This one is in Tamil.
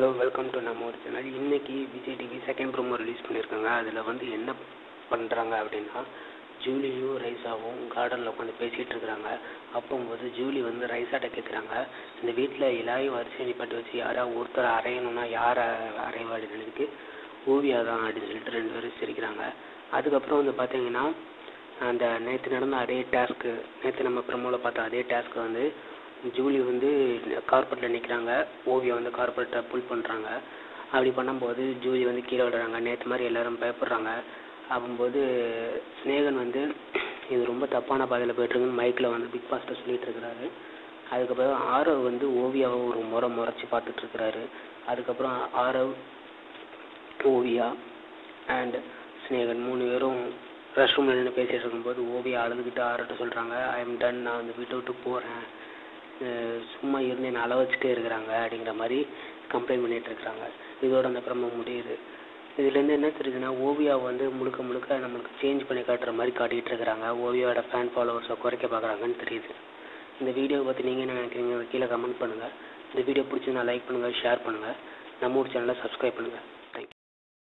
ஹலோ, வெல்கம் டு நம்ம ஒரு சேனல். இன்னைக்கு Vijay TV second promo release பண்ணியிருக்காங்க. அதில் வந்து என்ன பண்ணுறாங்க அப்படின்னா, ஜூலியும் ரைஸாவும் கார்டனில் உட்காந்து பேசிகிட்டு இருக்கிறாங்க. அப்போது ஜூலி வந்து ரைஸாட்ட கேட்குறாங்க, இந்த வீட்டில் எல்லாரையும் வரிசை நிப்பாட்டி வச்சு யாராவது ஒருத்தரை அரையணும்னா யாரை அரைவாடுறதுக்கு ஓவியா தான் அப்படின்னு சொல்லிட்டு ரெண்டு பேரும் சிரிக்கிறாங்க. அதுக்கப்புறம் வந்து பார்த்தீங்கன்னா, அந்த நேற்று நடந்த அதே டாஸ்க்கு, நேற்று நம்ம ப்ரோமோவில் பார்த்த அதே டாஸ்க்கு வந்து ஜூலி வந்து கார்பெட்டில் நிற்கிறாங்க, ஓவியா வந்து கார்பெட்டை புல் பண்ணுறாங்க. அப்படி பண்ணும்போது ஜூலி வந்து கீழே விடுறாங்க. நேற்று மாதிரி எல்லோரும் பயப்படுறாங்க. ஆகும்போது ஸ்நேகன் வந்து இது ரொம்ப தப்பான பாதையில் போய்ட்டுருக்குன்னு மைக்கில் வந்து பிக் பாஸ்ட்டை சொல்லிகிட்டு இருக்கிறாரு. அதுக்கப்புறம் ஆரவ் வந்து ஓவியாவை ஒரு முறைச்சி பார்த்துட்ருக்கிறாரு. அதுக்கப்புறம் ஆரவ், ஓவியா அண்ட் ஸ்நேகன் 3 பேரும் ரெஸ்ட் ரூமில் நின்று பேசிகிட்டு இருக்கும்போது ஓவியா அழுதுகிட்டு ஆரட்ட சொல்கிறாங்க, ஐ எம் டன், நான் வந்து வீட்டை விட்டு போகிறேன், சும்மா இருந்து என்னை அள வச்சுட்டே இருக்கிறாங்க அப்படிங்கிற மாதிரி கம்ப்ளைண்ட் பண்ணிகிட்டு இருக்கிறாங்க. இதோட அந்த ப்ரோமோ முடியுது. இதுலேருந்து என்ன தெரியுதுன்னா, ஓவியா வந்து முழுக்க நம்மளுக்கு சேஞ்ச் பண்ணி காட்டுற மாதிரி காட்டிகிட்டு இருக்கிறாங்க. ஓவியாவோட ஃபேன் ஃபாலோவர்ஸை குறைக்க பார்க்குறாங்கன்னு தெரியுது. இந்த வீடியோவை பற்றி நீங்கள் என்ன நினைக்கிறீங்க? கீழே கமெண்ட் பண்ணுங்கள். இந்த வீடியோ பிடிச்சிருந்தா லைக் பண்ணுங்கள், ஷேர் பண்ணுங்கள், நம்ம ஊர் சேனலை சப்ஸ்கிரைப் பண்ணுங்கள்.